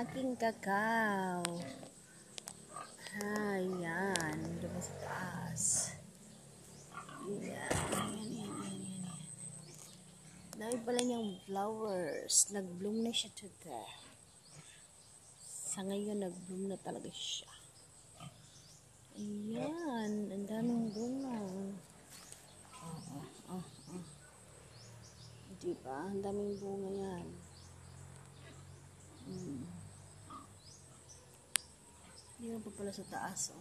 aking kakao. Ayan, doon sa taas. Yan. Dami pala niyang flowers. Nag-bloom na siya today. Sa ngayon, nag-bloom na talaga siya. Ayan, ang daming bunga. Diba? Ang daming bunga yan. Hindi na pa pala sa taas.